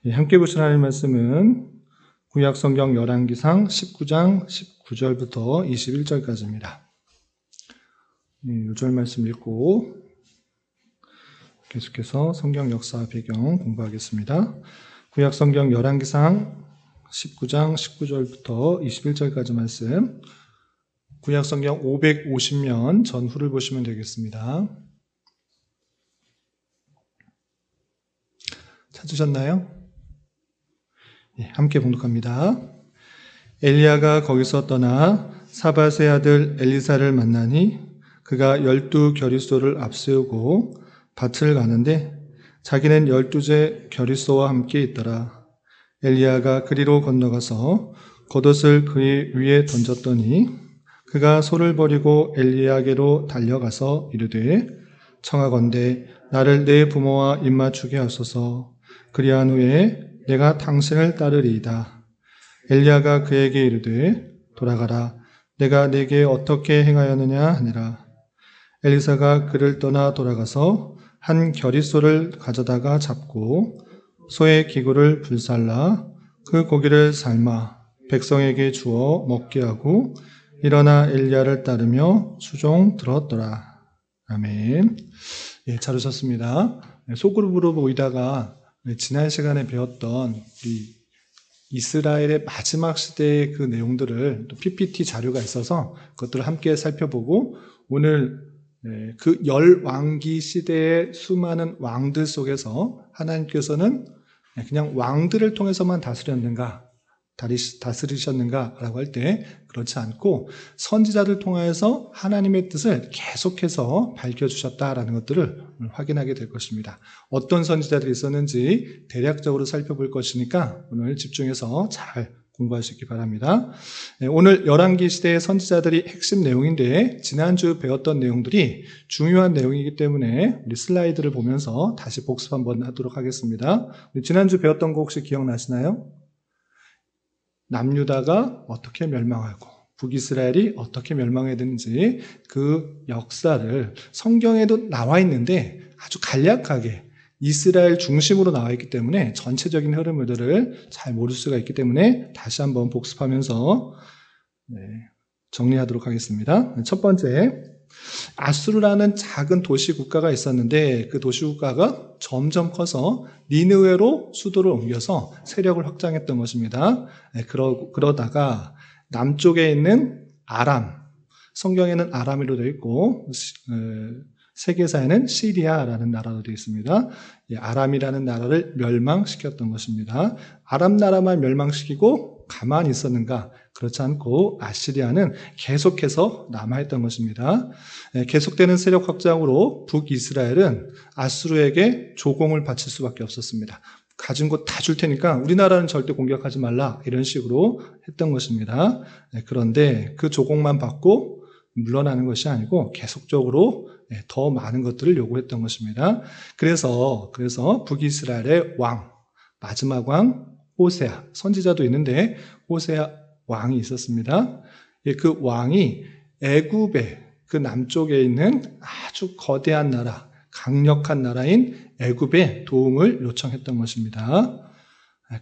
함께 보실 하나님 말씀은 구약성경 열왕기상 19장 19절부터 21절까지입니다. 이 절 말씀 읽고 계속해서 성경 역사 배경 공부하겠습니다. 구약성경 열왕기상 19장 19절부터 21절까지 말씀, 구약성경 550년 전후를 보시면 되겠습니다. 찾으셨나요? 함께 봉독합니다. 엘리야가 거기서 떠나 사밧의 아들 엘리사를 만나니 그가 12 겨리소를 앞세우고 밭을 가는데 자기는 12제 겨리소와 함께 있더라. 엘리야가 그리로 건너가서 겉옷을 그의 위에 던졌더니 그가 소를 버리고 엘리야에게로 달려가서 이르되 청하건대 나를 내 부모와 입맞추게 하소서. 그리한 후에 내가 당신을 따르리이다. 엘리야가 그에게 이르되 돌아가라. 내가 네게 어떻게 행하였느냐 하니라. 엘리사가 그를 떠나 돌아가서 한 겨리소를 가져다가 잡고 소의 기구를 불살라 그 고기를 삶아 백성에게 주어 먹게 하고 일어나 엘리야를 따르며 수종 들었더라. 아멘. 잘 오셨습니다. 소그룹으로 모이다가 지난 시간에 배웠던 우리 이스라엘의 마지막 시대의 그 내용들을 또 PPT 자료가 있어서 그것들을 함께 살펴보고 오늘 그 열왕기 시대의 수많은 왕들 속에서 하나님께서는 그냥 왕들을 통해서만 다스리셨는가라고 할 때 그렇지 않고 선지자를 통해서 하나님의 뜻을 계속해서 밝혀주셨다라는 것들을 확인하게 될 것입니다. 어떤 선지자들이 있었는지 대략적으로 살펴볼 것이니까 오늘 집중해서 잘 공부할 수 있기 바랍니다. 오늘 열왕기 시대의 선지자들이 핵심 내용인데 지난주 배웠던 내용들이 중요한 내용이기 때문에 우리 슬라이드를 보면서 다시 복습 한번 하도록 하겠습니다. 지난주 배웠던 거 혹시 기억나시나요? 남유다가 어떻게 멸망하고 북이스라엘이 어떻게 멸망해야 되는지 그 역사를 성경에도 나와 있는데 아주 간략하게 이스라엘 중심으로 나와 있기 때문에 전체적인 흐름들을 잘 모를 수가 있기 때문에 다시 한번 복습하면서 정리하도록 하겠습니다. 첫 번째, 아수르라는 작은 도시 국가가 있었는데 그 도시 국가가 점점 커서 니느웨로 수도를 옮겨서 세력을 확장했던 것입니다. 그러다가 남쪽에 있는 아람, 성경에는 아람이로 되어 있고 세계사에는 시리아라는 나라로 되어 있습니다. 아람이라는 나라를 멸망시켰던 것입니다. 아람 나라만 멸망시키고 가만히 있었는가? 그렇지 않고 아시리아는 계속해서 남아있던 것입니다. 계속되는 세력 확장으로 북이스라엘은 아수르에게 조공을 바칠 수밖에 없었습니다. 가진 것 다 줄 테니까 우리나라는 절대 공격하지 말라 이런 식으로 했던 것입니다. 그런데 그 조공만 받고 물러나는 것이 아니고 계속적으로 더 많은 것들을 요구했던 것입니다. 그래서 북이스라엘의 왕, 마지막 왕 호세아, 선지자도 있는데 호세아 왕이 있었습니다. 그 왕이 애굽의 그 남쪽에 있는 아주 거대한 나라, 강력한 나라인 애굽의 도움을 요청했던 것입니다.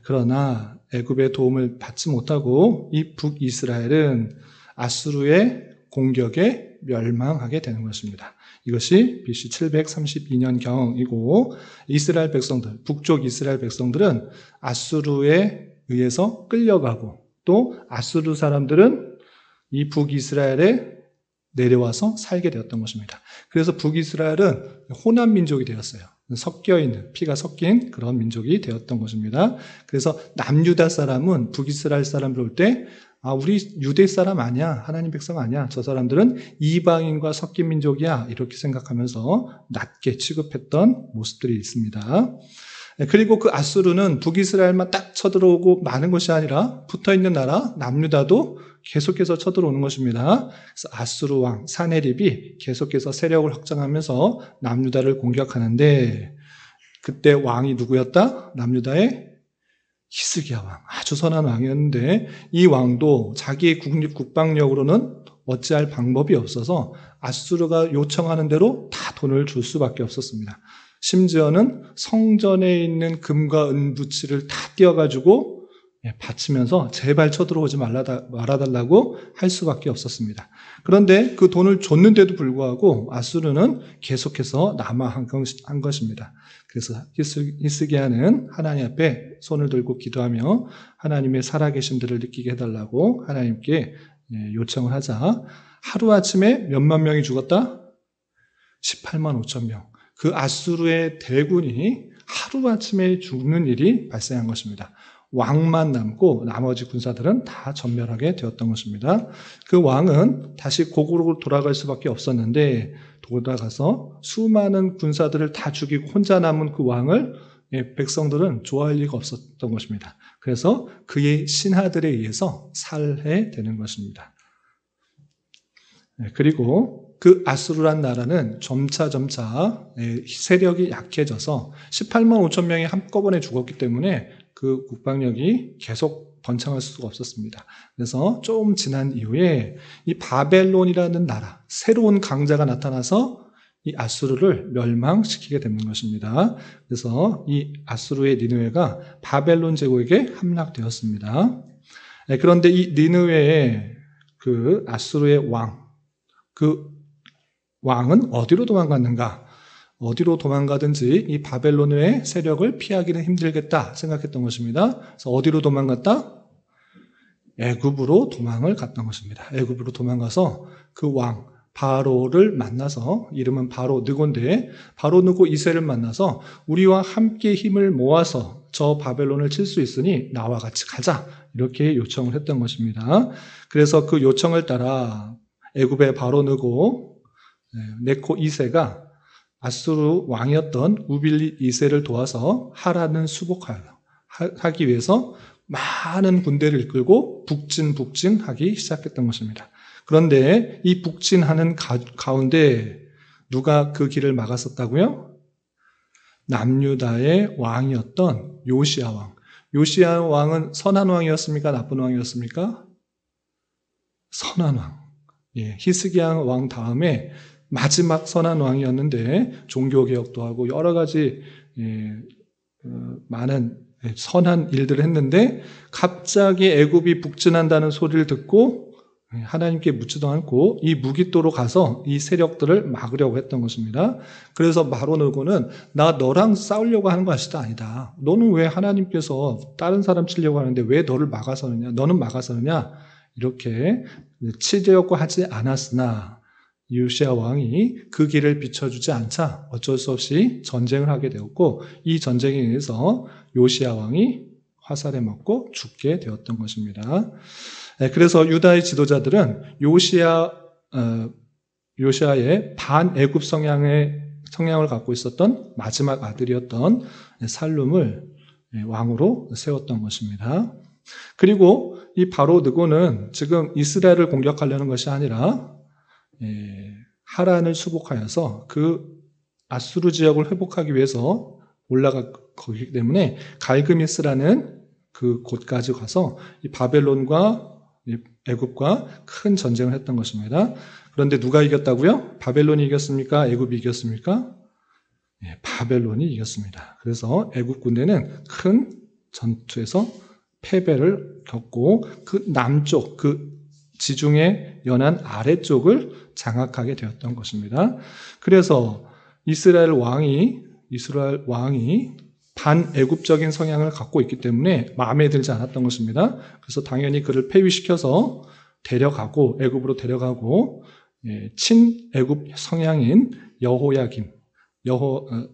그러나 애굽의 도움을 받지 못하고 이 북이스라엘은 아수르의 공격에 멸망하게 되는 것입니다. 이것이 BC 732년경이고 이스라엘 백성들, 북쪽 이스라엘 백성들은 아수르에 의해서 끌려가고 또 아수르 사람들은 이 북이스라엘에 내려와서 살게 되었던 것입니다. 그래서 북이스라엘은 혼합 민족이 되었어요. 섞여있는, 피가 섞인 그런 민족이 되었던 것입니다. 그래서 남유다 사람은 북이스라엘 사람들 올 때 우리 유대 사람 아니야, 하나님 백성 아니야, 저 사람들은 이방인과 섞인 민족이야 이렇게 생각하면서 낮게 취급했던 모습들이 있습니다. 그리고 그 아수르는 북이스라엘만 딱 쳐들어오고 많은 것이 아니라 붙어있는 나라 남유다도 계속해서 쳐들어오는 것입니다. 그래서 아수르 왕 사네립이 계속해서 세력을 확장하면서 남유다를 공격하는데 그때 왕이 누구였다? 남유다의 히스기야 왕, 아주 선한 왕이었는데 이 왕도 자기의 국방력으로는 어찌할 방법이 없어서 아수르가 요청하는 대로 다 돈을 줄 수밖에 없었습니다. 심지어는 성전에 있는 금과 은부치를 다 띄어가지고 바치면서 제발 쳐들어오지 말아달라고 할 수밖에 없었습니다. 그런데 그 돈을 줬는데도 불구하고 아수르는 계속해서 남아한 것입니다. 그래서 히스기야는 하나님 앞에 손을 들고 기도하며 하나님의 살아계심들을 느끼게 해달라고 하나님께 요청을 하자 하루아침에 몇만 명이 죽었다? 18만 5천 명. 그 아수르의 대군이 하루아침에 죽는 일이 발생한 것입니다. 왕만 남고 나머지 군사들은 다 전멸하게 되었던 것입니다. 그 왕은 다시 고국으로 돌아갈 수밖에 없었는데 돌아가서 수많은 군사들을 다 죽이고 혼자 남은 그 왕을 백성들은 좋아할 리가 없었던 것입니다. 그래서 그의 신하들에 의해서 살해되는 것입니다. 그리고 그 아수르란 나라는 점차 세력이 약해져서 18만 5천 명이 한꺼번에 죽었기 때문에 그 국방력이 계속 번창할 수가 없었습니다. 그래서 좀 지난 이후에 이 바벨론이라는 나라, 새로운 강자가 나타나서 이 아수르를 멸망시키게 되는 것입니다. 그래서 이 아수르의 니느웨가 바벨론 제국에게 함락되었습니다. 그런데 이 니느웨의 그 아수르의 그 왕은 어디로 도망갔는가? 어디로 도망가든지 이 바벨론의 세력을 피하기는 힘들겠다 생각했던 것입니다. 그래서 어디로 도망갔다? 애굽으로 도망을 갔던 것입니다. 애굽으로 도망가서 그 왕 바로를 만나서 이름은 바로 느고인데 바로 느고 2세를 만나서 우리와 함께 힘을 모아서 저 바벨론을 칠 수 있으니 나와 같이 가자 이렇게 요청을 했던 것입니다. 그래서 그 요청을 따라 애굽의 바로 느고 네코 2세가 아수르 왕이었던 우빌리 2세를 도와서 하란을 수복하기 위해서 많은 군대를 이끌고 북진하기 시작했던 것입니다. 그런데 이 북진하는 가운데 누가 그 길을 막았었다고요? 남유다의 왕이었던 요시야 왕. 요시야 왕은 선한 왕이었습니까? 나쁜 왕이었습니까? 선한 왕. 히스기야 왕 다음에 마지막 선한 왕이었는데 종교개혁도 하고 여러 가지 많은 선한 일들을 했는데 갑자기 애굽이 북진한다는 소리를 듣고 하나님께 묻지도 않고 이 무기토로 가서 이 세력들을 막으려고 했던 것입니다. 그래서 바로 느고는 나 너랑 싸우려고 하는 것이 아니다. 너는 왜 하나님께서 다른 사람 치려고 하는데 왜 너를 막아서느냐? 너는 막아서느냐? 이렇게 치려고 하지 않았으나 요시야 왕이 그 길을 비춰주지 않자 어쩔 수 없이 전쟁을 하게 되었고 이 전쟁에 의해서 요시야 왕이 화살에 맞고 죽게 되었던 것입니다. 그래서 유다의 지도자들은 요시야의 반애굽 성향을 갖고 있었던 마지막 아들이었던 살룸을 왕으로 세웠던 것입니다. 그리고 이 바로 느고는 지금 이스라엘을 공격하려는 것이 아니라 하란을 수복하여서 그 아수르 지역을 회복하기 위해서 올라가기 때문에 갈그미스라는 그 곳까지 가서 이 바벨론과 애굽과 큰 전쟁을 했던 것입니다. 그런데 누가 이겼다고요? 바벨론이 이겼습니까? 애굽이 이겼습니까? 바벨론이 이겼습니다. 그래서 애굽 군대는 큰 전투에서 패배를 겪고 그 남쪽, 그 지중해 연안 아래쪽을 장악하게 되었던 것입니다. 그래서 이스라엘 왕이 반애굽적인 성향을 갖고 있기 때문에 마음에 들지 않았던 것입니다. 그래서 당연히 그를 폐위시켜서 데려가고 애굽으로 데려가고 친애굽 성향인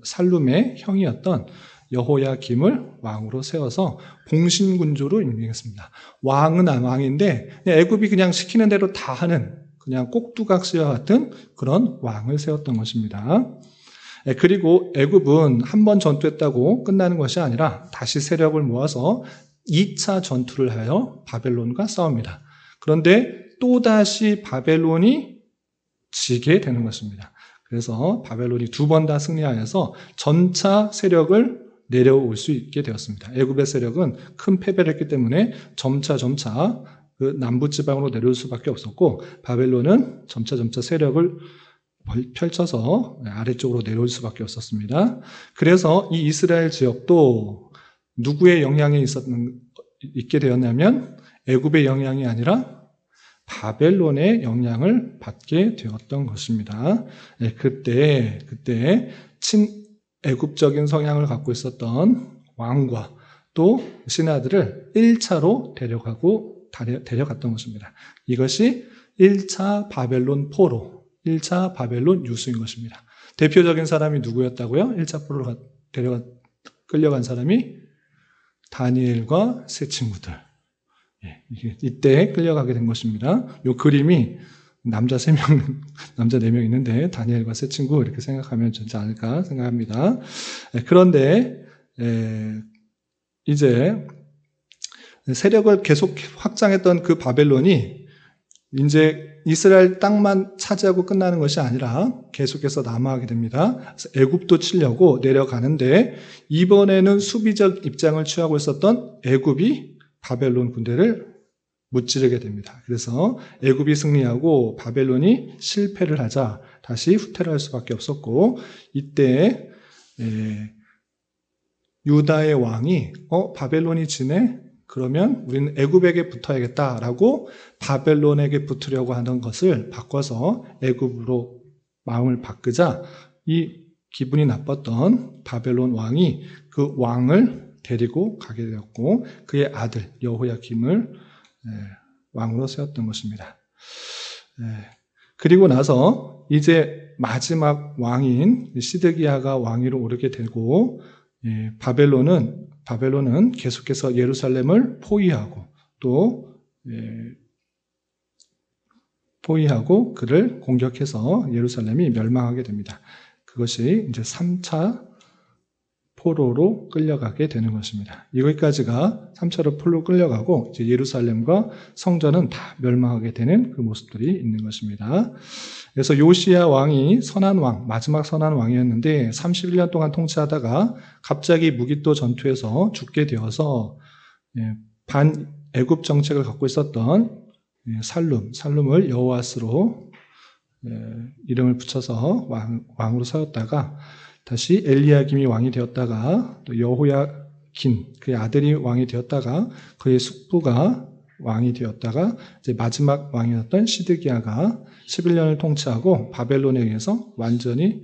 살룸의 형이었던 여호야김을 왕으로 세워서 봉신군주로 임명했습니다. 왕은 왕인데 애굽이 그냥 시키는 대로 다 하는 그냥 꼭두각시와 같은 그런 왕을 세웠던 것입니다. 그리고 애굽은 한 번 전투했다고 끝나는 것이 아니라 다시 세력을 모아서 2차 전투를 하여 바벨론과 싸웁니다. 그런데 또다시 바벨론이 지게 되는 것입니다. 그래서 바벨론이 2번 다 승리하여서 전차 세력을 내려올 수 있게 되었습니다. 애굽의 세력은 큰 패배를 했기 때문에 점차 그 남부 지방으로 내려올 수밖에 없었고 바벨론은 점차 세력을 펼쳐서 아래쪽으로 내려올 수밖에 없었습니다. 그래서 이 이스라엘 지역도 누구의 영향이 있게 되었냐면 애굽의 영향이 아니라 바벨론의 영향을 받게 되었던 것입니다. 그때 친애굽적인 성향을 갖고 있었던 왕과 또 신하들을 1차로 데려갔던 것입니다. 이것이 1차 바벨론 포로, 1차 바벨론 유수인 것입니다. 대표적인 사람이 누구였다고요? 1차 포로로 끌려간 사람이 다니엘과 세 친구들. 이때 끌려가게 된 것입니다. 이 그림이 남자 3명, 남자 4명 있는데 다니엘과 세 친구 이렇게 생각하면 좋지 않을까 생각합니다. 그런데 이제 세력을 계속 확장했던 그 바벨론이 이제 이스라엘 땅만 차지하고 끝나는 것이 아니라 계속해서 남하하게 됩니다. 그래서 애굽도 치려고 내려가는데 이번에는 수비적 입장을 취하고 있었던 애굽이 바벨론 군대를 무찌르게 됩니다. 그래서 애굽이 승리하고 바벨론이 실패를 하자 다시 후퇴를 할 수밖에 없었고 이때 유다의 왕이 바벨론이 지네? 그러면 우리는 애굽에게 붙어야겠다라고 바벨론에게 붙으려고 하는 것을 바꿔서 애굽으로 마음을 바꾸자 이 기분이 나빴던 바벨론 왕이 그 왕을 데리고 가게 되었고 그의 아들 여호야김을 왕으로 세웠던 것입니다. 그리고 나서 이제 마지막 왕인 시드기야가 왕위로 오르게 되고 바벨론은 계속해서 예루살렘을 포위하고 그를 공격해서 예루살렘이 멸망하게 됩니다. 그것이 이제 3차 포로로 끌려가게 되는 것입니다. 여기까지가 3차로 포로로 끌려가고 이제 예루살렘과 성전은 다 멸망하게 되는 그 모습들이 있는 것입니다. 그래서 요시야 왕이 선한 왕, 마지막 선한 왕이었는데 31년 동안 통치하다가 갑자기 무기토 전투에서 죽게 되어서 반애굽 정책을 갖고 있었던 살룸을 여호아스로 이름을 붙여서 왕으로 세웠다가 다시 엘리야김이 왕이 되었다가 또 여호야긴 그의 아들이 왕이 되었다가 그의 숙부가 왕이 되었다가 이제 마지막 왕이었던 시드기야가 11년을 통치하고 바벨론에 의해서 완전히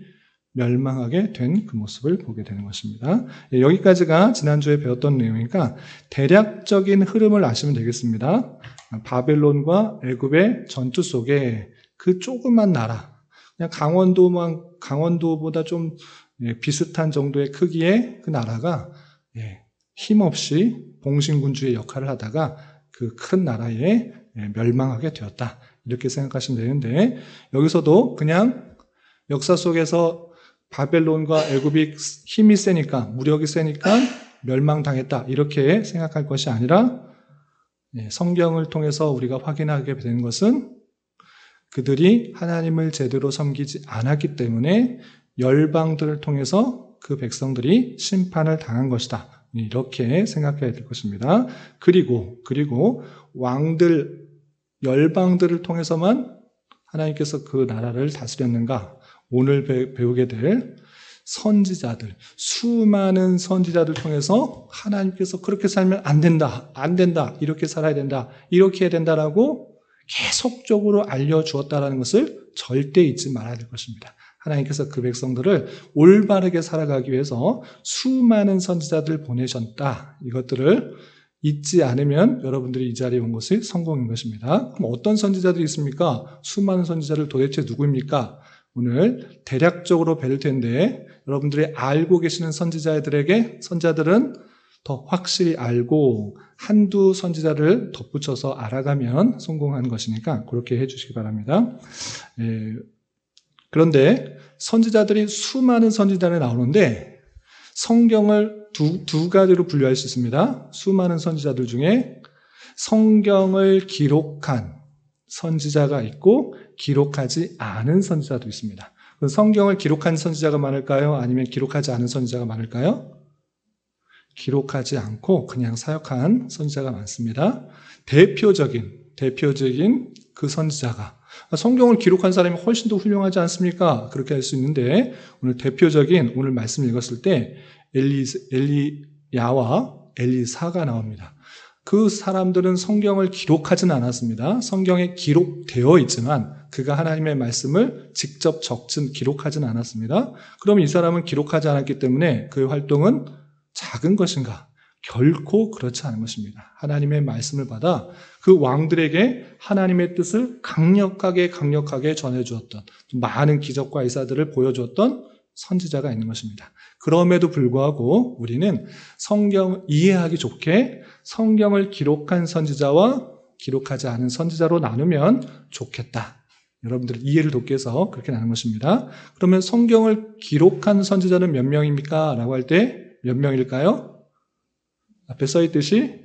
멸망하게 된 그 모습을 보게 되는 것입니다. 여기까지가 지난주에 배웠던 내용이니까 대략적인 흐름을 아시면 되겠습니다. 바벨론과 애굽의 전투 속에 그 조그만 나라, 그냥 강원도보다 좀 비슷한 정도의 크기의 그 나라가 힘없이 봉신군주의 역할을 하다가 그 큰 나라에 멸망하게 되었다. 이렇게 생각하시면 되는데 여기서도 그냥 역사 속에서 바벨론과 애굽이 힘이 세니까 무력이 세니까 멸망당했다. 이렇게 생각할 것이 아니라 성경을 통해서 우리가 확인하게 되는 것은 그들이 하나님을 제대로 섬기지 않았기 때문에 열방들을 통해서 그 백성들이 심판을 당한 것이다. 이렇게 생각해야 될 것입니다. 그리고 왕들, 열방들을 통해서만 하나님께서 그 나라를 다스렸는가? 오늘 배우게 될 선지자들, 수많은 선지자들 통해서 하나님께서 그렇게 살면 안 된다, 이렇게 살아야 된다, 이렇게 해야 된다라고 계속적으로 알려주었다라는 것을 절대 잊지 말아야 될 것입니다. 하나님께서 그 백성들을 올바르게 살아가기 위해서 수많은 선지자들을 보내셨다. 이것들을 잊지 않으면 여러분들이 이 자리에 온 것이 성공인 것입니다. 그럼 어떤 선지자들이 있습니까? 수많은 선지자들 도대체 누구입니까? 오늘 대략적으로 배울 텐데 여러분들이 알고 계시는 선지자들은 더 확실히 알고 한두 선지자를 덧붙여서 알아가면 성공하는 것이니까 그렇게 해주시기 바랍니다. 그런데 선지자들이 수많은 선지자들이 나오는데 성경을 두 가지로 분류할 수 있습니다. 수많은 선지자들 중에 성경을 기록한 선지자가 있고 기록하지 않은 선지자도 있습니다. 성경을 기록한 선지자가 많을까요? 아니면 기록하지 않은 선지자가 많을까요? 기록하지 않고 그냥 사역한 선지자가 많습니다. 대표적인 대표적인 그 선지자가 성경을 기록한 사람이 훨씬 더 훌륭하지 않습니까? 그렇게 할 수 있는데 오늘 대표적인 오늘 말씀 읽었을 때 엘리야와 엘리사가 나옵니다. 그 사람들은 성경을 기록하진 않았습니다. 성경에 기록되어 있지만 그가 하나님의 말씀을 직접 기록하진 않았습니다. 그럼 이 사람은 기록하지 않았기 때문에 그의 활동은 작은 것인가? 결코 그렇지 않은 것입니다. 하나님의 말씀을 받아 그 왕들에게 하나님의 뜻을 강력하게 전해주었던 많은 기적과 이사들을 보여주었던 선지자가 있는 것입니다. 그럼에도 불구하고 우리는 성경 이해하기 좋게 성경을 기록한 선지자와 기록하지 않은 선지자로 나누면 좋겠다. 여러분들의 이해를 돕기 위해서 그렇게 나눈 것입니다. 그러면 성경을 기록한 선지자는 몇 명입니까? 라고 할 때 몇 명일까요? 앞에 써있듯이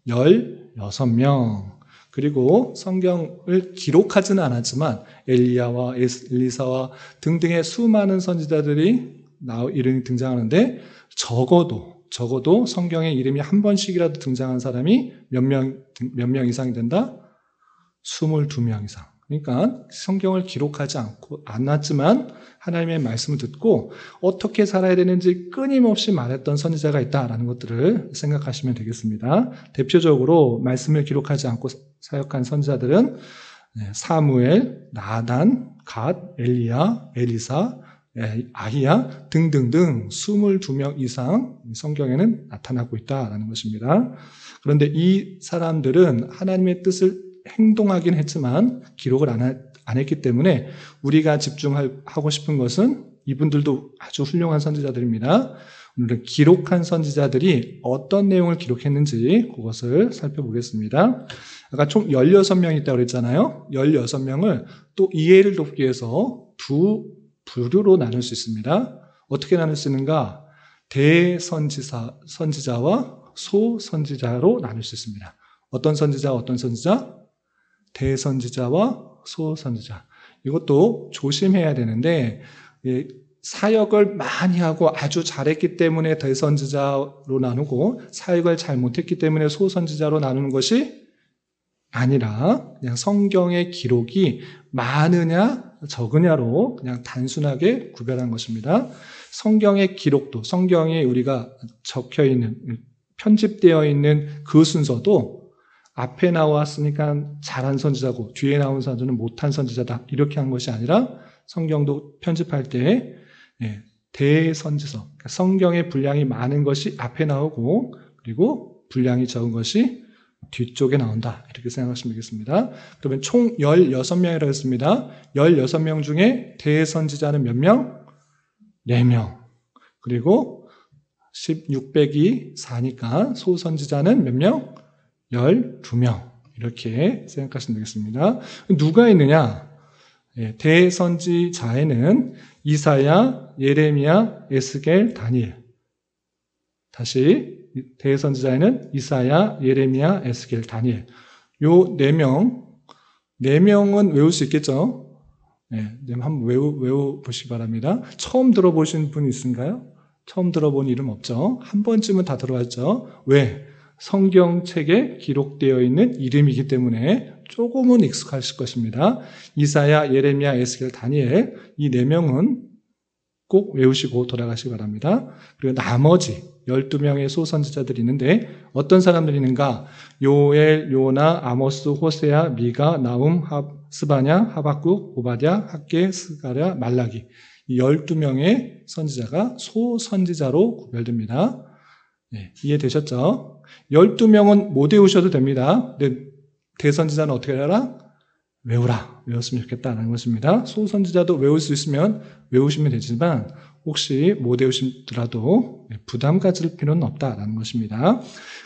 16명. 그리고 성경을 기록하지는 않았지만 엘리야와 엘리사와 등등의 수많은 선지자들이 이름이 등장하는데 적어도 성경에 이름이 한 번씩이라도 등장한 사람이 몇 명 이상이 된다? 22명 이상. 그러니까 성경을 기록하지 않았지만 하나님의 말씀을 듣고 어떻게 살아야 되는지 끊임없이 말했던 선지자가 있다라는 것들을 생각하시면 되겠습니다. 대표적으로 말씀을 기록하지 않고 사역한 선지자들은 사무엘, 나단, 갓, 엘리야, 엘리사, 아히야 등등등 22명 이상 성경에는 나타나고 있다라는 것입니다. 그런데 이 사람들은 하나님의 뜻을 행동하긴 했지만 기록을 안 했기 때문에 우리가 집중하고 싶은 것은 이분들도 아주 훌륭한 선지자들입니다. 오늘은 기록한 선지자들이 어떤 내용을 기록했는지 그것을 살펴보겠습니다. 아까 총 16명이 있다고 그랬잖아요. 16명을 또 이해를 돕기 위해서 두 부류로 나눌 수 있습니다. 어떻게 나눌 수 있는가? 대선지자와 소선지자로 나눌 수 있습니다. 어떤 선지자, 어떤 선지자? 대선지자와 소선지자. 이것도 조심해야 되는데 사역을 많이 하고 아주 잘했기 때문에 대선지자로 나누고 사역을 잘 못했기 때문에 소선지자로 나누는 것이 아니라 그냥 성경의 기록이 많으냐 적으냐로 그냥 단순하게 구별한 것입니다. 성경의 기록도 성경에 우리가 적혀있는 편집되어 있는 그 순서도 앞에 나왔으니까 잘한 선지자고 뒤에 나온 선지자는 못한 선지자다 이렇게 한 것이 아니라 성경도 편집할 때 대선지서 그러니까 성경의 분량이 많은 것이 앞에 나오고 그리고 분량이 적은 것이 뒤쪽에 나온다 이렇게 생각하시면 되겠습니다. 그러면 총 16명이라고 했습니다. 16명 중에 대선지자는 몇 명? 4명. 그리고 1600이 4니까 소선지자는 몇 명? 12명. 이렇게 생각하시면 되겠습니다. 누가 있느냐? 대선지자에는 이사야, 예레미야, 에스겔, 다니엘. 다시 대선지자에는 이사야, 예레미야, 에스겔, 다니엘. 요 4명은 외울 수 있겠죠? 한번 외워보시기 바랍니다. 처음 들어보신 분 있은가요? 처음 들어본 이름 없죠? 한 번쯤은 다 들어봤죠? 왜? 성경책에 기록되어 있는 이름이기 때문에 조금은 익숙하실 것입니다. 이사야, 예레미야, 에스겔, 다니엘 이 4명은 꼭 외우시고 돌아가시기 바랍니다. 그리고 나머지 12명의 소선지자들이 있는데 어떤 사람들이 있는가? 요엘, 요나, 아모스, 호세야, 미가, 나움, 스바냐, 하박국, 오바댜, 학개, 스가랴, 말라기 이 12명의 선지자가 소선지자로 구별됩니다. 이해되셨죠? 12명은 못 외우셔도 됩니다. 근데 대선지자는 어떻게 해라? 외웠으면 좋겠다는 것입니다. 소선지자도 외울 수 있으면 외우시면 되지만 혹시 못 외우시더라도 부담 가질 필요는 없다는 것입니다.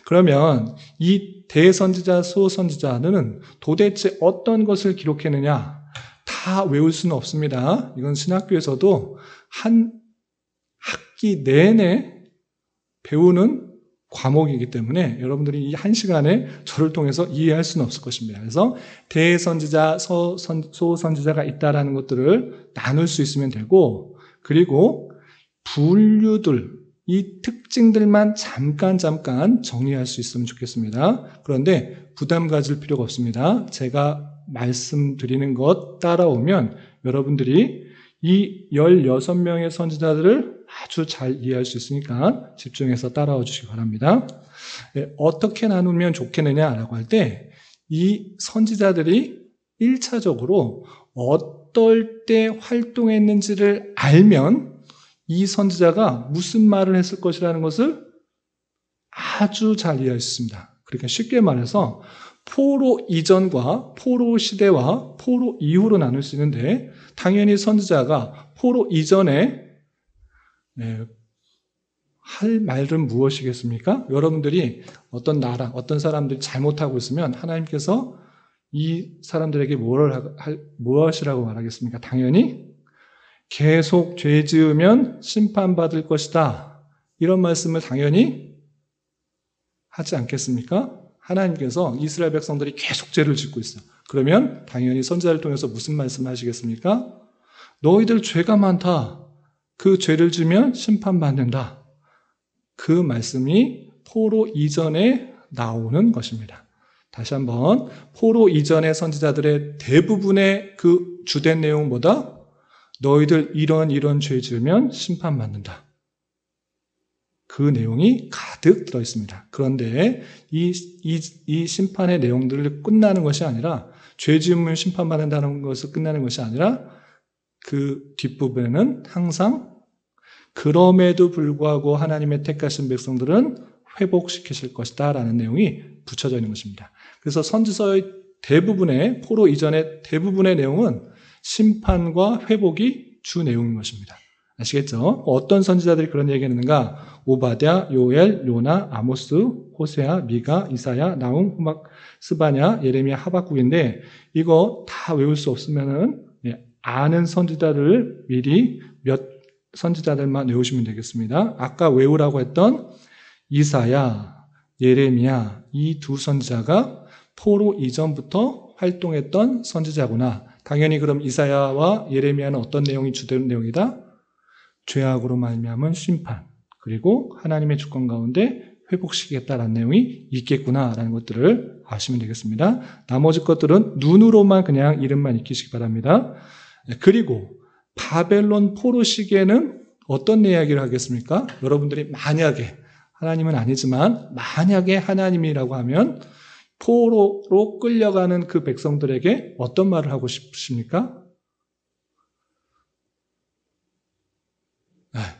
그러면 이 대선지자, 소선지자는 도대체 어떤 것을 기록했느냐? 다 외울 수는 없습니다. 이건 신학교에서도 한 학기 내내 배우는 과목이기 때문에 여러분들이 이 한 시간에 저를 통해서 이해할 수는 없을 것입니다. 그래서 대선지자, 소선지자가 있다라는 것들을 나눌 수 있으면 되고 그리고 분류들, 이 특징들만 잠깐 정리할 수 있으면 좋겠습니다. 그런데 부담 가질 필요가 없습니다. 제가 말씀드리는 것 따라오면 여러분들이 이 16명의 선지자들을 아주 잘 이해할 수 있으니까 집중해서 따라와 주시기 바랍니다. 어떻게 나누면 좋겠느냐라고 할 때 이 선지자들이 1차적으로 어떨 때 활동했는지를 알면 이 선지자가 무슨 말을 했을 것이라는 것을 아주 잘 이해할 수 있습니다. 그러니까 쉽게 말해서 포로 이전과 포로 시대와 포로 이후로 나눌 수 있는데 당연히 선지자가 포로 이전에 할 말은 무엇이겠습니까? 여러분들이 어떤 나라, 어떤 사람들이 잘못하고 있으면 하나님께서 이 사람들에게 무엇이라고 말하겠습니까? 당연히 계속 죄 지으면 심판받을 것이다. 이런 말씀을 당연히 하지 않겠습니까? 하나님께서 이스라엘 백성들이 계속 죄를 짓고 있어요. 그러면 당연히 선지자를 통해서 무슨 말씀을 하시겠습니까? 너희들 죄가 많다. 그 죄를 지면 심판받는다. 그 말씀이 포로 이전에 나오는 것입니다. 다시 한번 포로 이전의 선지자들의 대부분의 그 주된 내용보다 너희들 이런 죄 지으면 심판받는다. 그 내용이 가득 들어있습니다. 그런데 이 심판의 내용들을 끝나는 것이 아니라 죄 지으면 심판받는다는 것을 끝나는 것이 아니라 그 뒷부분에는 항상 그럼에도 불구하고 하나님의 택하신 백성들은 회복시키실 것이다 라는 내용이 붙여져 있는 것입니다. 그래서 선지서의 대부분의 포로 이전의 대부분의 내용은 심판과 회복이 주 내용인 것입니다. 아시겠죠? 어떤 선지자들이 그런 얘기했는가? 오바댜, 요엘, 요나, 아모스, 호세아, 미가, 이사야, 나훔, 후막, 스바냐, 예레미야, 하박국인데 이거 다 외울 수 없으면은 아는 선지자들을 미리 몇 선지자들만 외우시면 되겠습니다. 아까 외우라고 했던 이사야, 예레미야 이 두 선지자가 포로 이전부터 활동했던 선지자구나. 당연히 그럼 이사야와 예레미야는 어떤 내용이 주된 내용이다? 죄악으로 말미암은 심판 그리고 하나님의 주권 가운데 회복시키겠다라는 내용이 있겠구나라는 것들을 아시면 되겠습니다. 나머지 것들은 눈으로만 그냥 이름만 익히시기 바랍니다. 그리고 바벨론 포로 시기에는 어떤 이야기를 하겠습니까? 여러분들이 만약에 하나님은 아니지만 만약에 하나님이라고 하면 포로로 끌려가는 그 백성들에게 어떤 말을 하고 싶으십니까?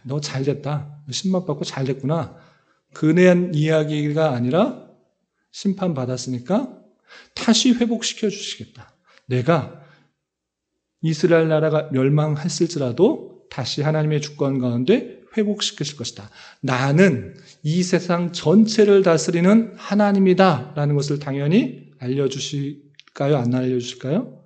너 잘됐다. 신망받고 잘됐구나. 그런 이야기가 아니라 심판받았으니까 다시 회복시켜 주시겠다. 내가 이스라엘 나라가 멸망했을지라도 다시 하나님의 주권 가운데 회복시키실 것이다. 나는 이 세상 전체를 다스리는 하나님이다 라는 것을 당연히 알려주실까요? 안 알려주실까요?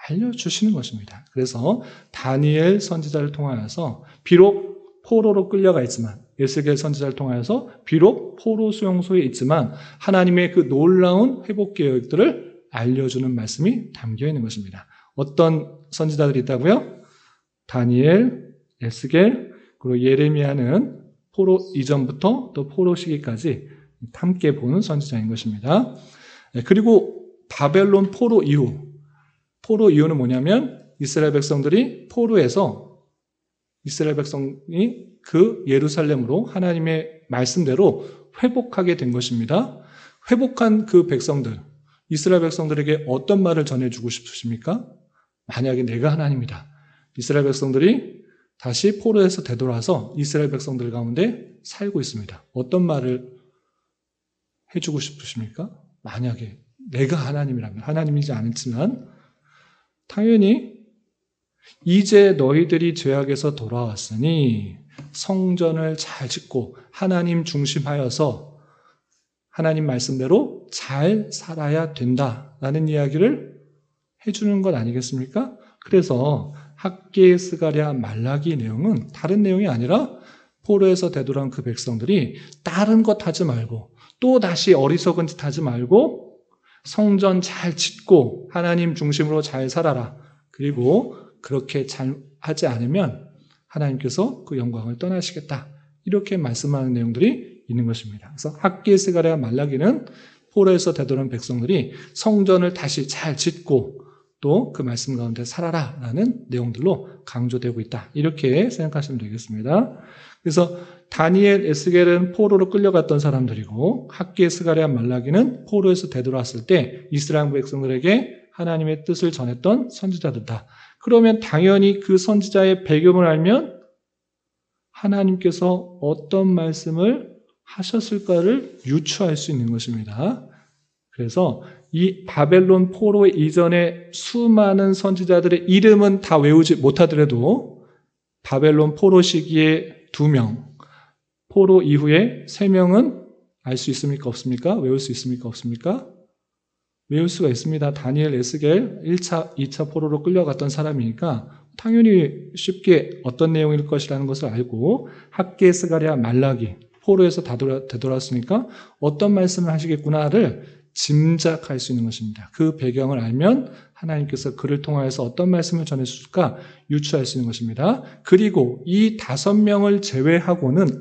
알려주시는 것입니다. 그래서 다니엘 선지자를 통하여서 비록 포로로 끌려가 있지만 에스겔 선지자를 통하여서 비록 포로 수용소에 있지만 하나님의 그 놀라운 회복 계획들을 알려주는 말씀이 담겨 있는 것입니다. 어떤 선지자들이 있다고요? 다니엘, 에스겔, 그리고 예레미야는 포로 이전부터 또 포로 시기까지 함께 보는 선지자인 것입니다. 그리고 바벨론 포로 이후는 뭐냐면 이스라엘 백성들이 포로에서 이스라엘 백성이 그 예루살렘으로 하나님의 말씀대로 회복하게 된 것입니다. 회복한 그 백성들, 이스라엘 백성들에게 어떤 말을 전해주고 싶으십니까? 만약에 내가 하나님이다. 이스라엘 백성들이 다시 포로에서 되돌아서 이스라엘 백성들 가운데 살고 있습니다. 어떤 말을 해주고 싶으십니까? 만약에 내가 하나님이라면, 하나님이지 않지만 당연히 이제 너희들이 죄악에서 돌아왔으니 성전을 잘 짓고 하나님 중심하여서 하나님 말씀대로 잘 살아야 된다라는 이야기를 해주는 것 아니겠습니까? 그래서 학개, 스가랴, 말라기 내용은 다른 내용이 아니라 포로에서 되돌아온 그 백성들이 다른 것 하지 말고 또 다시 어리석은 짓 하지 말고 성전 잘 짓고 하나님 중심으로 잘 살아라. 그리고 그렇게 잘 하지 않으면 하나님께서 그 영광을 떠나시겠다. 이렇게 말씀하는 내용들이 있는 것입니다. 그래서 학기에 스가랴 말라기는 포로에서 되돌아온 백성들이 성전을 다시 잘 짓고 또 그 말씀 가운데 살아라 라는 내용들로 강조되고 있다. 이렇게 생각하시면 되겠습니다. 그래서 다니엘, 에스겔은 포로로 끌려갔던 사람들이고 학기에 스가랴 말라기는 포로에서 되돌아왔을 때 이스라엘 백성들에게 하나님의 뜻을 전했던 선지자들이다. 그러면 당연히 그 선지자의 배경을 알면 하나님께서 어떤 말씀을 하셨을까를 유추할 수 있는 것입니다. 그래서 이 바벨론 포로 이전에 수많은 선지자들의 이름은 다 외우지 못하더라도 바벨론 포로 시기에 2명, 포로 이후에 3명은 알 수 있습니까? 없습니까? 외울 수 있습니까? 없습니까? 외울 수가 있습니다. 다니엘, 에스겔 1차, 2차 포로로 끌려갔던 사람이니까 당연히 쉽게 어떤 내용일 것이라는 것을 알고 학기에 스가랴 말라기 포로에서 되돌았으니까 어떤 말씀을 하시겠구나를 짐작할 수 있는 것입니다. 그 배경을 알면 하나님께서 그를 통하여서 어떤 말씀을 전해주실까 유추할 수 있는 것입니다. 그리고 이 5명을 제외하고는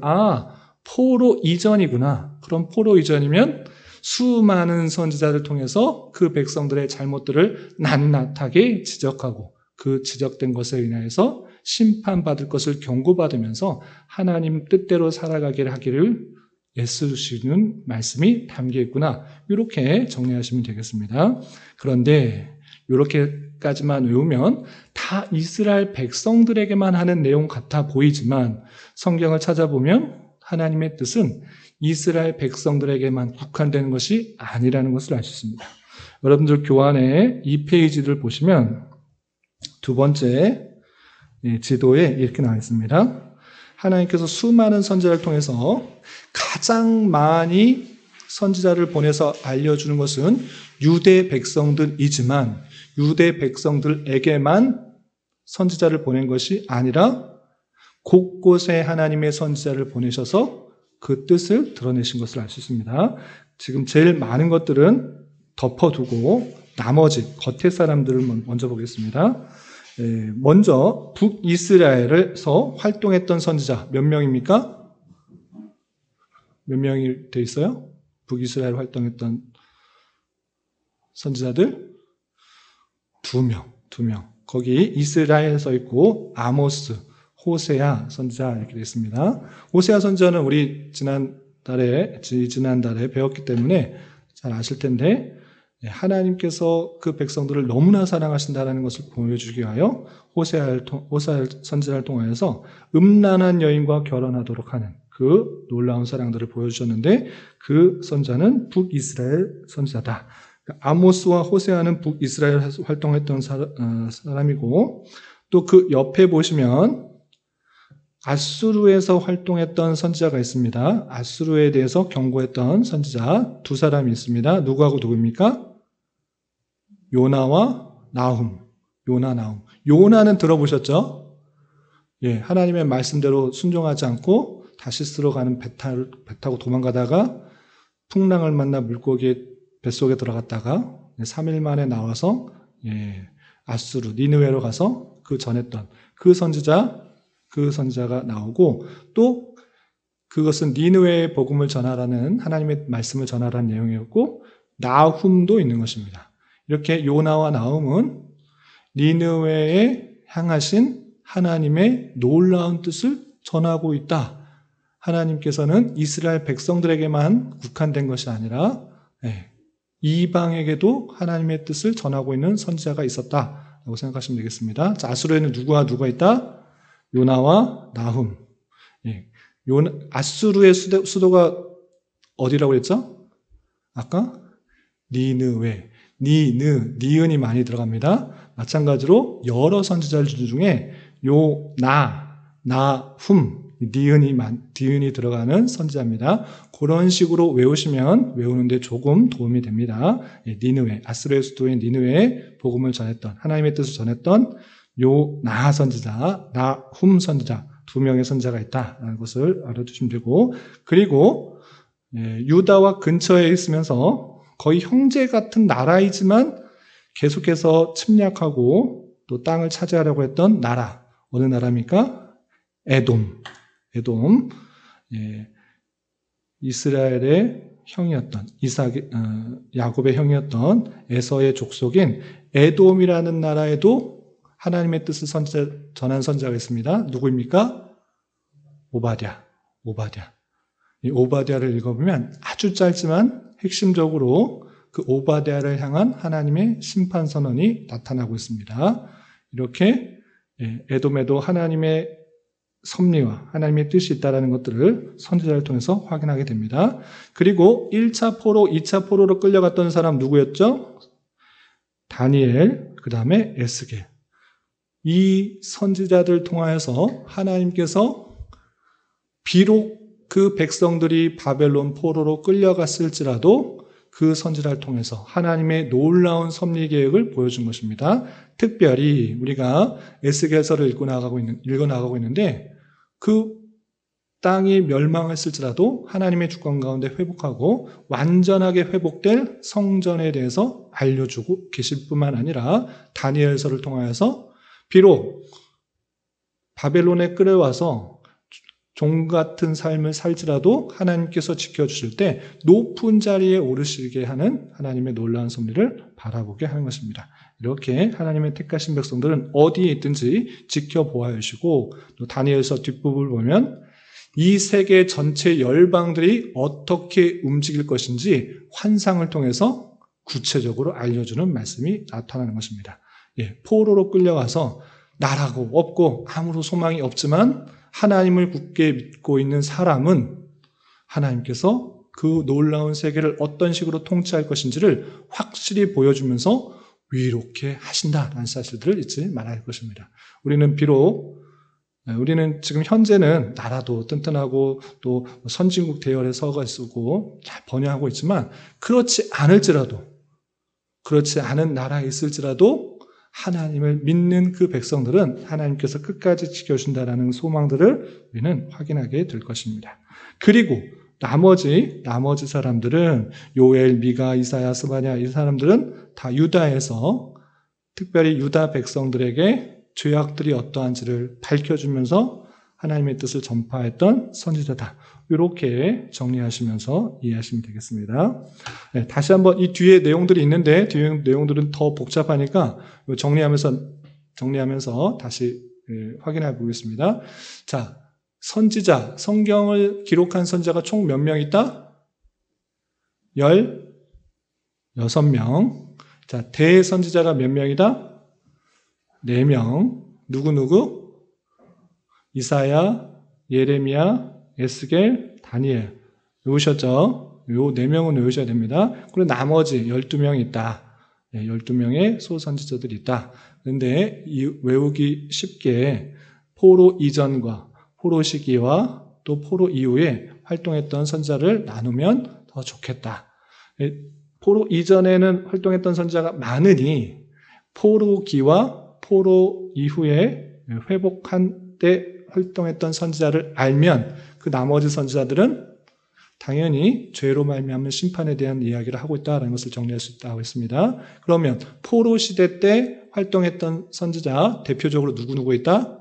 포로 이전이구나. 그럼 포로 이전이면 수많은 선지자를 통해서 그 백성들의 잘못들을 낱낱하게 지적하고 그 지적된 것에 인하여서 심판받을 것을 경고받으면서 하나님 뜻대로 살아가기를 하기를 애쓰시는 말씀이 담겨 있구나. 이렇게 정리하시면 되겠습니다. 그런데 이렇게까지만 외우면 다 이스라엘 백성들에게만 하는 내용 같아 보이지만 성경을 찾아보면 하나님의 뜻은 이스라엘 백성들에게만 국한되는 것이 아니라는 것을 알 수 있습니다. 여러분들 교환의 2페이지를 보시면 두 번째 지도에 이렇게 나와 있습니다. 하나님께서 수많은 선지자를 통해서 가장 많이 선지자를 보내서 알려주는 것은 유대 백성들이지만 유대 백성들에게만 선지자를 보낸 것이 아니라 곳곳에 하나님의 선지자를 보내셔서 그 뜻을 드러내신 것을 알 수 있습니다. 지금 제일 많은 것들은 덮어두고 나머지 겉에 사람들을 먼저 보겠습니다. 먼저 북이스라엘에서 활동했던 선지자 몇 명입니까? 몇 명이 돼 있어요? 북이스라엘 활동했던 선지자들? 2명. 거기 이스라엘 써 있고 아모스, 호세아 선지자 이렇게 되어 있습니다. 호세아 선지자는 우리 지난달에 배웠기 때문에 잘 아실 텐데 하나님께서 그 백성들을 너무나 사랑하신다는 것을 보여주기 위하여 호세아 선지자를 통하여서 음란한 여인과 결혼하도록 하는 그 놀라운 사랑들을 보여주셨는데 그 선지자는 북이스라엘 선지자다. 아모스와 호세아는 북이스라엘에서 활동했던 사람이고 또 그 옆에 보시면 아수르에서 활동했던 선지자가 있습니다. 아수르에 대해서 경고했던 선지자 2사람이 있습니다. 누구하고 누구입니까? 요나와 나훔. 요나는 들어보셨죠? 하나님의 말씀대로 순종하지 않고 다시스로 가는 배 타고 도망가다가 풍랑을 만나 물고기 뱃속에 들어갔다가 3일 만에 나와서 아수르, 니느웨로 가서 전했던 그 선지자가 나오고 또 그것은 니느웨의 복음을 전하라는 하나님의 말씀을 전하라는 내용이었고 나훔도 있는 것입니다. 이렇게 요나와 나훔은 니느웨에 향하신 하나님의 놀라운 뜻을 전하고 있다. 하나님께서는 이스라엘 백성들에게만 국한된 것이 아니라 이방에게도 하나님의 뜻을 전하고 있는 선지자가 있었다라고 생각하시면 되겠습니다. 자, 아수르에는 누가 있다? 요나와 나훔. 아수르의 수도가 어디라고 했죠? 아까 니느웨. 니은이 많이 들어갑니다. 마찬가지로 여러 선지자들 중에 나훔, 니은이 들어가는 선지자입니다. 그런 식으로 외우는데 조금 도움이 됩니다. 니느웨, 아수르의 수도인 니느웨에 복음을 전했던, 하나님의 뜻을 전했던 나 선지자, 나훔 선지자, 2명의 선지자가 있다라는 것을 알아두시면 되고, 그리고 유다와 근처에 있으면서 거의 형제 같은 나라이지만 계속해서 침략하고 또 땅을 차지하려고 했던 나라. 어느 나라입니까? 에돔. 이스라엘의 형이었던 야곱의 형이었던 에서의 족속인 에돔이라는 나라에도 하나님의 뜻을 전한 선지자가 있습니다. 누구입니까? 오바댜. 이 오바댜를 읽어보면 아주 짧지만 핵심적으로 그 오바댜를 향한 하나님의 심판 선언이 나타나고 있습니다. 이렇게 에돔에도 하나님의 섭리와 하나님의 뜻이 있다는 것들을 선지자를 통해서 확인하게 됩니다. 그리고 1차 포로, 2차 포로로 끌려갔던 사람 누구였죠? 다니엘, 그 다음에 에스겔. 이 선지자들 통하여서 하나님께서 비록 그 백성들이 바벨론 포로로 끌려갔을지라도 그 선지자를 통해서 하나님의 놀라운 섭리 계획을 보여준 것입니다. 특별히 우리가 에스겔서를 읽어 나가고 있는데 그 땅이 멸망했을지라도 하나님의 주권 가운데 회복하고 완전하게 회복될 성전에 대해서 알려주고 계실 뿐만 아니라 다니엘서를 통하여서 비록 바벨론에 끌어와서 종 같은 삶을 살지라도 하나님께서 지켜주실 때 높은 자리에 오르시게 하는 하나님의 놀라운 섭리를 바라보게 하는 것입니다. 이렇게 하나님의 택하신 백성들은 어디에 있든지 지켜보아 주시고, 또 다니엘서 뒷부분을 보면 이 세계 전체 열방들이 어떻게 움직일 것인지 환상을 통해서 구체적으로 알려주는 말씀이 나타나는 것입니다. 포로로 끌려가서 나라고 없고 아무런 소망이 없지만 하나님을 굳게 믿고 있는 사람은 하나님께서 그 놀라운 세계를 어떤 식으로 통치할 것인지를 확실히 보여주면서 위롭게 하신다라는 사실들을 잊지 말아야 할 것입니다. 우리는 지금 현재는 나라도 튼튼하고 또 선진국 대열에 서가 있고 잘 번영하고 있지만 그렇지 않은 나라에 있을지라도 하나님을 믿는 그 백성들은 하나님께서 끝까지 지켜주신다라는 소망들을 우리는 확인하게 될 것입니다. 그리고 나머지 사람들은 요엘, 미가, 이사야, 스바냐 이 사람들은 다 유다에서 특별히 유다 백성들에게 죄악들이 어떠한지를 밝혀주면서 하나님의 뜻을 전파했던 선지자다. 이렇게 정리하시면서 이해하시면 되겠습니다. 다시 한번 이 뒤에 내용들이 있는데 뒤에 내용들은 더 복잡하니까 정리하면서 다시 확인해 보겠습니다. 자, 선지자, 성경을 기록한 선지자가 총 몇 명 있다? 16명. 자, 대선지자가 몇 명이다? 4명. 누구? 이사야, 예레미야, 에스겔, 다니엘. 외우셨죠? 요 4명은 외우셔야 됩니다. 그리고 나머지 12명이 있다. 12명의 소선지자들이 있다. 그런데 이 외우기 쉽게 포로 이전과 포로 시기와 또 포로 이후에 활동했던 선지자를 나누면 더 좋겠다. 포로 이전에는 활동했던 선지자가 많으니 포로기와 포로 이후에 회복한 때 활동했던 선지자를 알면 그 나머지 선지자들은 당연히 죄로 말미암는 심판에 대한 이야기를 하고 있다는 것을 정리할 수 있다고 했습니다. 그러면 포로 시대 때 활동했던 선지자 대표적으로 누구 있다?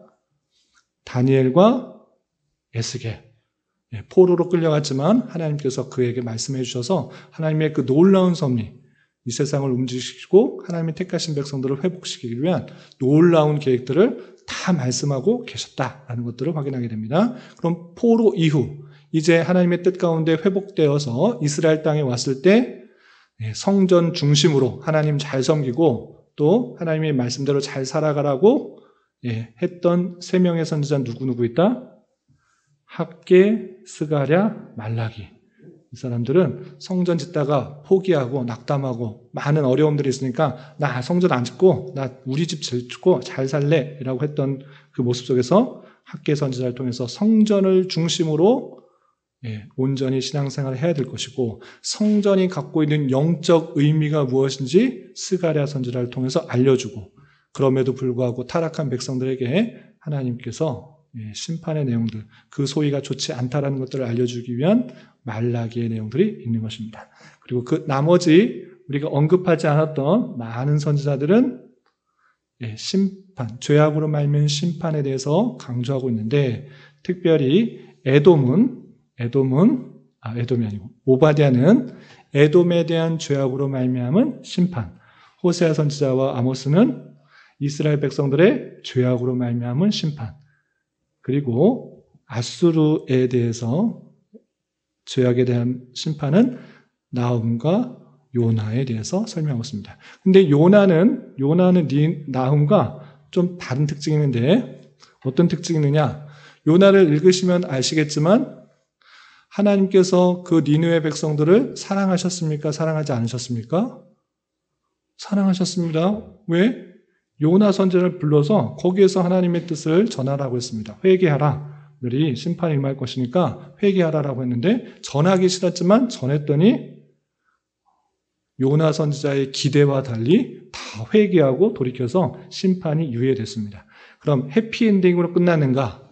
다니엘과 에스겔. 포로로 끌려갔지만 하나님께서 그에게 말씀해 주셔서 하나님의 그 놀라운 섭리, 이 세상을 움직이시고 하나님의 택하신 백성들을 회복시키기 위한 놀라운 계획들을 다 말씀하고 계셨다라는 것들을 확인하게 됩니다. 그럼 포로 이후 이제 하나님의 뜻 가운데 회복되어서 이스라엘 땅에 왔을 때 성전 중심으로 하나님 잘 섬기고 또 하나님의 말씀대로 잘 살아가라고 했던 3명의 선지자 누구 있다? 학개, 스가랴, 말라기. 이 사람들은 성전 짓다가 포기하고 낙담하고 많은 어려움들이 있으니까 나 성전 안 짓고 나 우리 집 짓고 잘 살래 라고 했던 그 모습 속에서 학개 선지자를 통해서 성전을 중심으로 온전히 신앙생활을 해야 될 것이고 성전이 갖고 있는 영적 의미가 무엇인지 스가랴 선지자를 통해서 알려주고 그럼에도 불구하고 타락한 백성들에게 하나님께서 심판의 내용들, 그 소위가 좋지 않다라는 것들을 알려주기 위한 말라기의 내용들이 있는 것입니다. 그리고 그 나머지 우리가 언급하지 않았던 많은 선지자들은 심판, 죄악으로 말미암은 심판에 대해서 강조하고 있는데 특별히 에돔은 에돔이 아니고 오바댜는 에돔에 대한 죄악으로 말미암은 심판, 호세아 선지자와 아모스는 이스라엘 백성들의 죄악으로 말미암은 심판, 그리고 아수르에 대해서 죄악에 대한 심판은 나훔과 요나에 대해서 설명하고 있습니다. 근데 요나는 나훔과 좀 다른 특징이 있는데 어떤 특징이 있느냐? 요나를 읽으시면 아시겠지만 하나님께서 그 니느웨 백성들을 사랑하셨습니까? 사랑하지 않으셨습니까? 사랑하셨습니다. 왜? 요나 선지자를 불러서 거기에서 하나님의 뜻을 전하라고 했습니다. 회개하라. 너희 심판이 임할 것이니까 회개하라라고 했는데 전하기 싫었지만 전했더니 요나 선지자의 기대와 달리 다 회개하고 돌이켜서 심판이 유예됐습니다. 그럼 해피엔딩으로 끝나는가?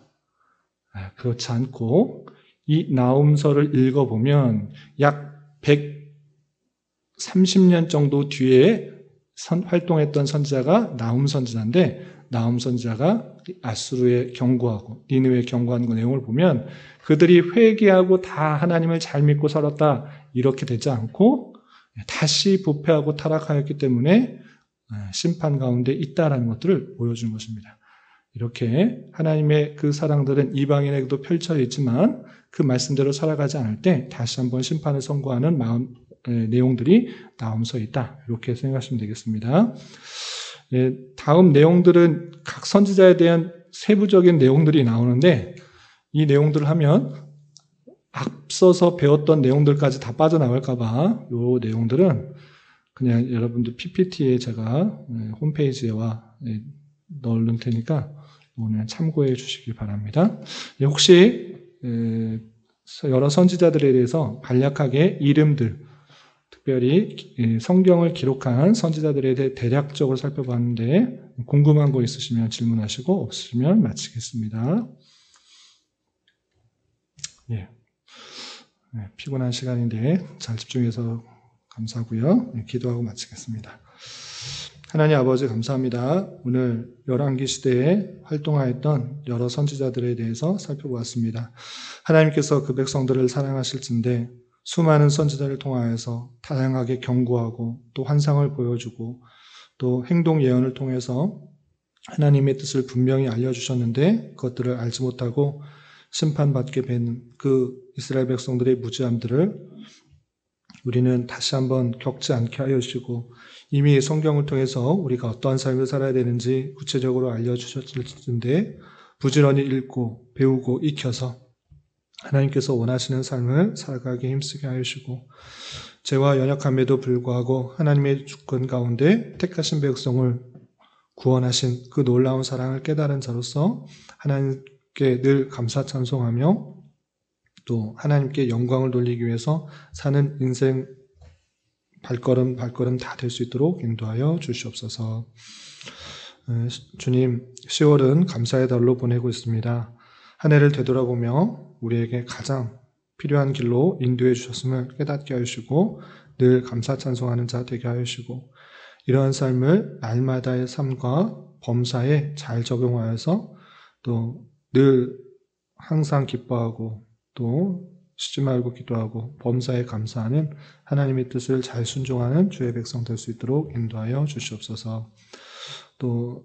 그렇지 않고 이 나훔서를 읽어보면 약 130년 정도 뒤에 활동했던 선지자가 나훔 선지자인데 나훔 선지자가 아수르에 경고하고 니느웨에 경고하는 그 내용을 보면 그들이 회개하고 다 하나님을 잘 믿고 살았다 이렇게 되지 않고 다시 부패하고 타락하였기 때문에 심판 가운데 있다라는 것들을 보여주는 것입니다. 이렇게 하나님의 그 사랑들은 이방인에게도 펼쳐 있지만 그 말씀대로 살아가지 않을 때 다시 한번 심판을 선고하는 내용들이 나훔서에 있다. 이렇게 생각하시면 되겠습니다. 다음 내용들은 각 선지자에 대한 세부적인 내용들이 나오는데 이 내용들을 하면 앞서서 배웠던 내용들까지 다 빠져나갈까봐 이 내용들은 그냥 여러분들 PPT에 제가 홈페이지에와 넣을 테니까 오늘 참고해 주시기 바랍니다. 혹시 여러 선지자들에 대해서 간략하게 이름들, 특별히 성경을 기록한 선지자들에 대해 대략적으로 살펴봤는데 궁금한 거 있으시면 질문하시고 없으면 마치겠습니다. 예. 피곤한 시간인데 잘 집중해서 감사하고요. 기도하고 마치겠습니다. 하나님 아버지 감사합니다. 오늘 열왕기 시대에 활동하였던 여러 선지자들에 대해서 살펴보았습니다. 하나님께서 그 백성들을 사랑하실진데 수많은 선지자를 통하여서 다양하게 경고하고 또 환상을 보여주고 또 행동 예언을 통해서 하나님의 뜻을 분명히 알려주셨는데 그것들을 알지 못하고 심판받게 된 그 이스라엘 백성들의 무지함들을 우리는 다시 한번 겪지 않게 하여 주시고 이미 성경을 통해서 우리가 어떠한 삶을 살아야 되는지 구체적으로 알려주셨을 텐데 부지런히 읽고 배우고 익혀서 하나님께서 원하시는 삶을 살아가게 힘쓰게 하여 주시고 죄와 연약함에도 불구하고 하나님의 주권 가운데 택하신 백성을 구원하신 그 놀라운 사랑을 깨달은 자로서 하나님께 늘 감사 찬송하며 또 하나님께 영광을 돌리기 위해서 사는 인생 발걸음 다 될 수 있도록 인도하여 주시옵소서. 주님, 10월은 감사의 달로 보내고 있습니다. 한 해를 되돌아보며 우리에게 가장 필요한 길로 인도해 주셨음을 깨닫게 하시고 늘 감사 찬송하는 자 되게 하여 주시고 이러한 삶을 날마다의 삶과 범사에 잘 적용하여서 또 늘 항상 기뻐하고 또 쉬지 말고 기도하고 범사에 감사하는 하나님의 뜻을 잘 순종하는 주의 백성 될 수 있도록 인도하여 주시옵소서. 또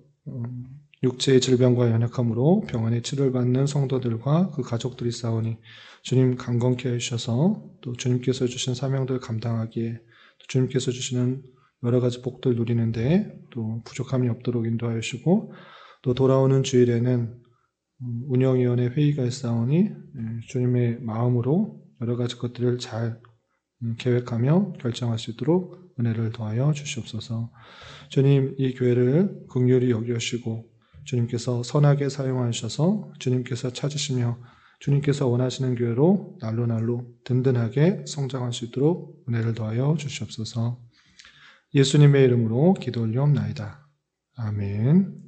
육체의 질병과 연약함으로 병원에 치료를 받는 성도들과 그 가족들이 싸우니 주님 강건케 해주셔서 또 주님께서 주신 사명들 감당하기에 또 주님께서 주시는 여러 가지 복들 누리는데 또 부족함이 없도록 인도하여 주시고 또 돌아오는 주일에는 운영위원회 회의가 있사오니 주님의 마음으로 여러 가지 것들을 잘 계획하며 결정할 수 있도록 은혜를 더하여 주시옵소서. 주님, 이 교회를 긍휼히 여기시고 주님께서 선하게 사용하셔서 주님께서 찾으시며 주님께서 원하시는 교회로 날로 든든하게 성장할 수 있도록 은혜를 더하여 주시옵소서. 예수님의 이름으로 기도 올리옵나이다. 아멘.